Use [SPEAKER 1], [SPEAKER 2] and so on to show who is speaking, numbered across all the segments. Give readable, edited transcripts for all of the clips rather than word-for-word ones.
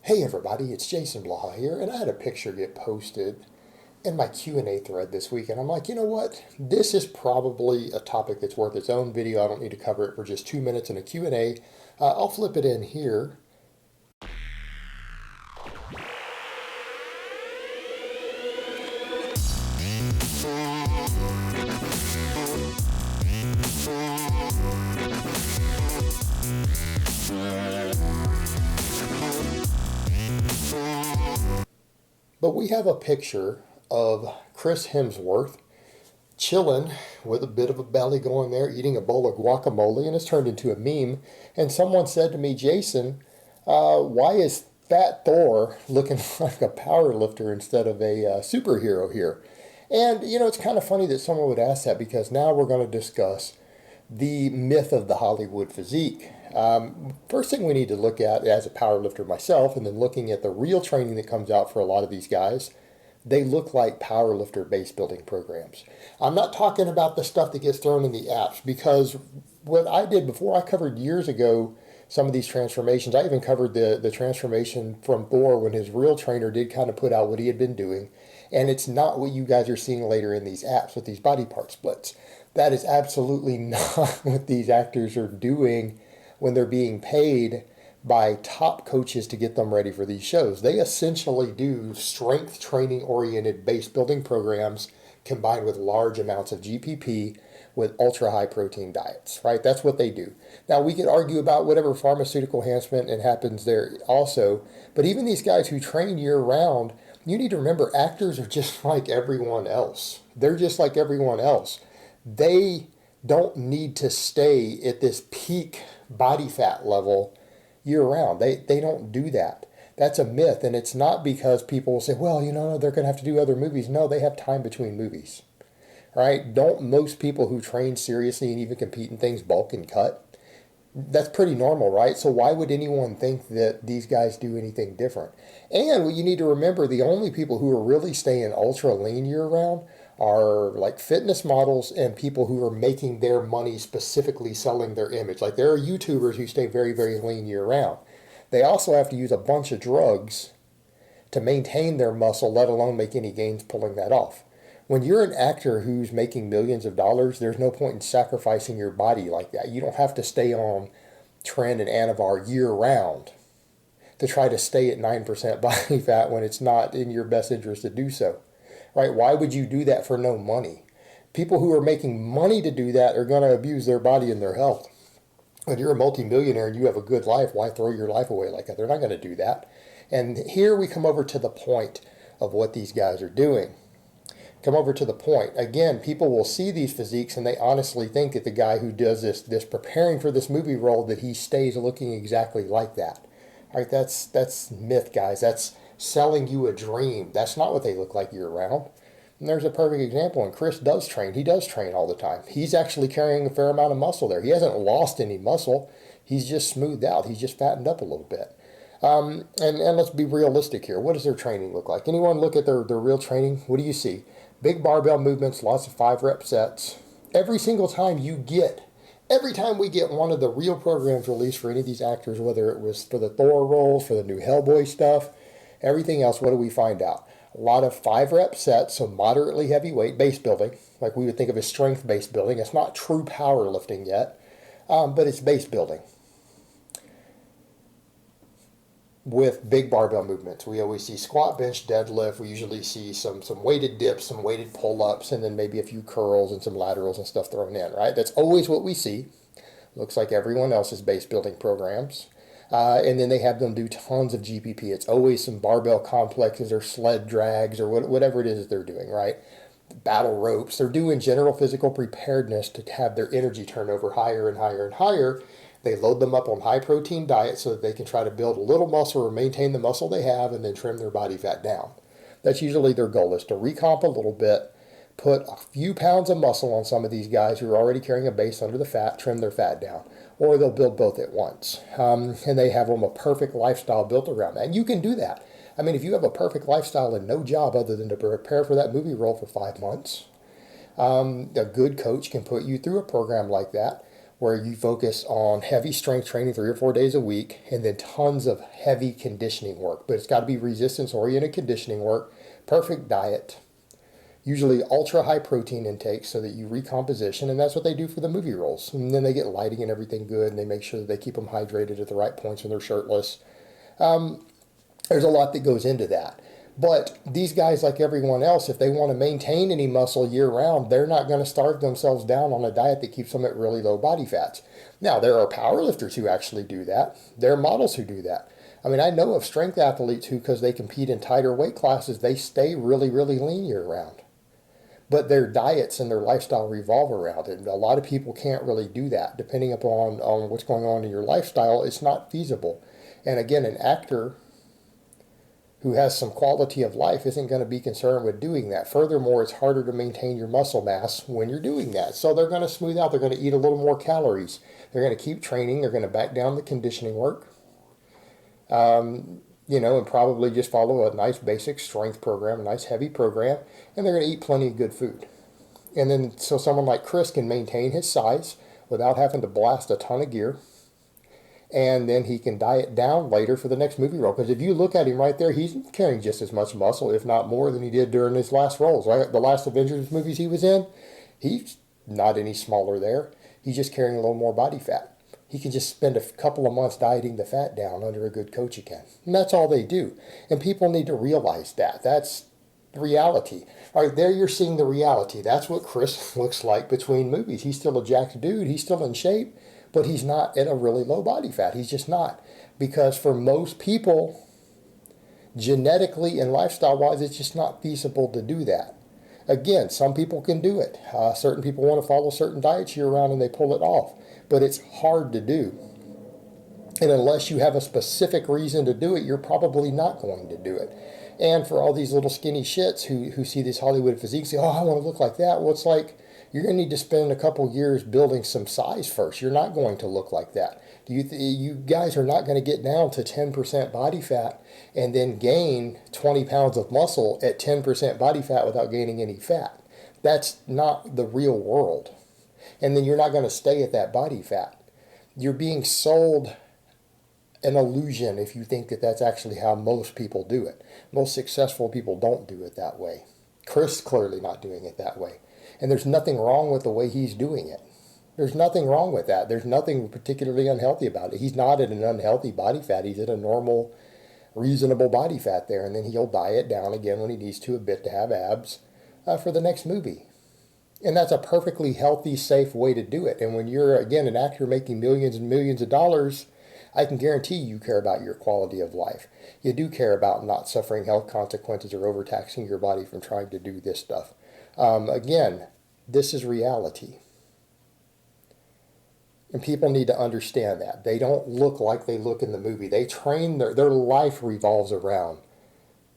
[SPEAKER 1] Hey everybody, it's Jason Blaha here, and I had a picture get posted in my Q&A thread this week, and I'm like, you know what? This is probably a topic that's worth its own video. I don't need to cover it for just 2 minutes in a Q&A. I'll flip it in here. But we have a picture of Chris Hemsworth chilling with a bit of a belly going there, eating a bowl of guacamole, and it's turned into a meme. And someone said to me, Jason, why is Fat Thor looking like a powerlifter instead of a superhero here? And, it's kind of funny that someone would ask that because now we're going to discuss the myth of the Hollywood physique. First thing we need to look at as a powerlifter myself, and then looking at the real training that comes out for a lot of these guys, they look like powerlifter base building programs. I'm not talking about the stuff that gets thrown in the apps, because what I did before, I covered years ago some of these transformations. I even covered the transformation from Thor when his real trainer did kind of put out what he had been doing. And it's not what you guys are seeing later in these apps with these body part splits. That is absolutely not what these actors are doing when they're being paid by top coaches to get them ready for these shows. They essentially do strength training oriented base building programs combined with large amounts of GPP with ultra high protein diets, right? That's what they do. Now we could argue about whatever pharmaceutical enhancement and happens there also, but even these guys who train year round, you need to remember actors are just like everyone else. They're just like everyone else. They don't need to stay at this peak body fat level year round. They don't do that. That's a myth, and it's not because people will say, well, they're going to have to do other movies. No, they have time between movies, right? Don't most people who train seriously and even compete in things bulk and cut? That's pretty normal, right? So why would anyone think that these guys do anything different? And what you need to remember, the only people who are really staying ultra lean year round are like fitness models and people who are making their money specifically selling their image. Like there are YouTubers who stay very, very lean year round. They also have to use a bunch of drugs to maintain their muscle, let alone make any gains pulling that off. When you're an actor who's making millions of dollars, there's no point in sacrificing your body like that. You don't have to stay on Tren and Anavar year round to try to stay at 9% body fat when it's not in your best interest to do so. Right? Why would you do that for no money? People who are making money to do that are going to abuse their body and their health. When you're a multimillionaire and you have a good life, why throw your life away like that? They're not going to do that. And here we come over to the point of what these guys are doing. Come over to the point. Again, people will see these physiques and they honestly think that the guy who does this preparing for this movie role, that he stays looking exactly like that. All right, that's myth, guys. That's selling you a dream. That's not what they look like year round. And there's a perfect example. And Chris does train. He does train all the time. He's actually carrying a fair amount of muscle there. He hasn't lost any muscle. He's just smoothed out. He's just fattened up a little bit. And let's be realistic here. What does their training look like? Anyone look at their real training? What do you see? Big barbell movements, lots of 5-rep sets. Every time we get one of the real programs released for any of these actors, whether it was for the Thor roles, for the new Hellboy stuff, everything else, what do we find out? A lot of 5-rep sets, so moderately heavy weight base building, like we would think of as strength base building. It's not true powerlifting yet, but it's base building with big barbell movements. We always see squat, bench, deadlift. We usually see some weighted dips, some weighted pull-ups, and then maybe a few curls and some laterals and stuff thrown in, right? That's always what we see. Looks like everyone else's base building programs. And then they have them do tons of GPP. It's always some barbell complexes or sled drags or whatever it is that they're doing, right? Battle ropes. They're doing general physical preparedness to have their energy turnover higher and higher and higher. They load them up on high protein diets so that they can try to build a little muscle or maintain the muscle they have and then trim their body fat down. That's usually their goal, is to recomp a little bit, put a few pounds of muscle on some of these guys who are already carrying a base under the fat, trim their fat down. Or they'll build both at once. And they have them a perfect lifestyle built around that. And you can do that. I mean, if you have a perfect lifestyle and no job other than to prepare for that movie role for 5 months, a good coach can put you through a program like that. where you focus on heavy strength training 3 or 4 days a week, and then tons of heavy conditioning work. But it's got to be resistance-oriented conditioning work, perfect diet, usually ultra high protein intake so that you recomposition, and that's what they do for the movie roles. And then they get lighting and everything good, and they make sure that they keep them hydrated at the right points when they're shirtless. There's a lot that goes into that. But these guys, like everyone else, if they want to maintain any muscle year round, they're not going to starve themselves down on a diet that keeps them at really low body fats. Now, there are powerlifters who actually do that. There are models who do that. I mean, I know of strength athletes who, because they compete in tighter weight classes, they stay really, really lean year round. But their diets and their lifestyle revolve around it. And a lot of people can't really do that. Depending upon what's going on in your lifestyle, it's not feasible. And again, an actor who has some quality of life isn't going to be concerned with doing that. Furthermore, it's harder to maintain your muscle mass when you're doing that. So they're going to smooth out. They're going to eat a little more calories. They're going to keep training. They're going to back down the conditioning work. And probably just follow a nice basic strength program, a nice heavy program, and they're going to eat plenty of good food. And then so someone like Chris can maintain his size without having to blast a ton of gear. And then he can diet down later for the next movie role. Because if you look at him right there, he's carrying just as much muscle, if not more, than he did during his last roles. Right? The last Avengers movies he was in, he's not any smaller there. He's just carrying a little more body fat. He can just spend a couple of months dieting the fat down under a good coach again. And that's all they do. And people need to realize that. That's the reality. All right, there you're seeing the reality. That's what Chris looks like between movies. He's still a jacked dude. He's still in shape. But he's not at a really low body fat. He's just not. Because for most people, genetically and lifestyle-wise, it's just not feasible to do that. Again, some people can do it. Certain people want to follow certain diets year-round and they pull it off. But it's hard to do. And unless you have a specific reason to do it, you're probably not going to do it. And for all these little skinny shits who see this Hollywood physique, say, oh, I want to look like that. Well, it's like, you're going to need to spend a couple years building some size first. You're not going to look like that. You guys are not going to get down to 10% body fat and then gain 20 pounds of muscle at 10% body fat without gaining any fat. That's not the real world. And then you're not going to stay at that body fat. You're being sold an illusion if you think that that's actually how most people do it. Most successful people don't do it that way. Chris clearly not doing it that way. And there's nothing wrong with the way he's doing it. There's nothing wrong with that. There's nothing particularly unhealthy about it. He's not at an unhealthy body fat. He's at a normal, reasonable body fat there. And then he'll diet down again when he needs to a bit to have abs for the next movie. And that's a perfectly healthy, safe way to do it. And when you're, again, an actor making millions and millions of dollars, I can guarantee you care about your quality of life. You do care about not suffering health consequences or overtaxing your body from trying to do this stuff. Again, this is reality. And people need to understand that. They don't look like they look in the movie. They train, their life revolves around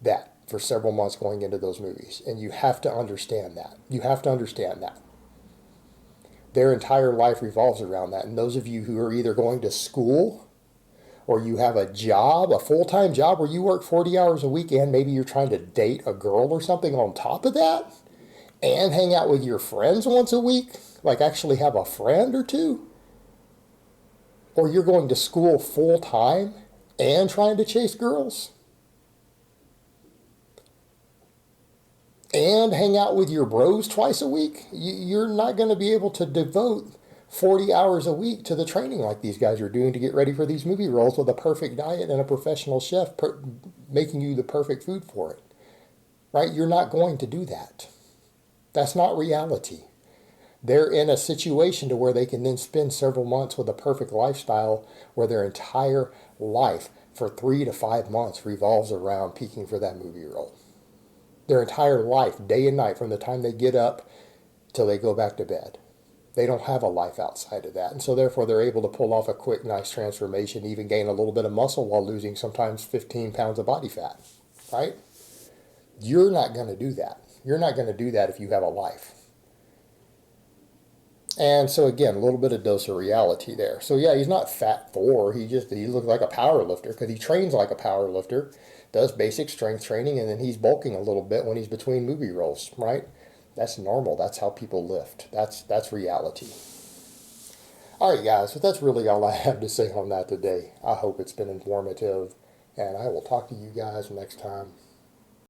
[SPEAKER 1] that for several months going into those movies. And you have to understand that. You have to understand that. Their entire life revolves around that. And those of you who are either going to school or you have a job, a full-time job where you work 40 hours a week and maybe you're trying to date a girl or something on top of that, and hang out with your friends once a week, like actually have a friend or two, or you're going to school full-time and trying to chase girls, and hang out with your bros twice a week, you're not going to be able to devote 40 hours a week to the training like these guys are doing to get ready for these movie roles with a perfect diet and a professional chef making you the perfect food for it. Right? You're not going to do that. That's not reality. They're in a situation to where they can then spend several months with a perfect lifestyle where their entire life for 3 to 5 months revolves around peaking for that movie role. Their entire life, day and night, from the time they get up till they go back to bed. They don't have a life outside of that. And so therefore they're able to pull off a quick, nice transformation, even gain a little bit of muscle while losing sometimes 15 pounds of body fat. Right? You're not going to do that. You're not going to do that if you have a life. And so again, a little bit of dose of reality there. So yeah, he's not fat Thor. He looks like a power lifter because he trains like a power lifter, does basic strength training, and then he's bulking a little bit when he's between movie roles, right? That's normal. That's how people lift. That's reality. All right, guys, so that's really all I have to say on that today. I hope it's been informative, and I will talk to you guys next time.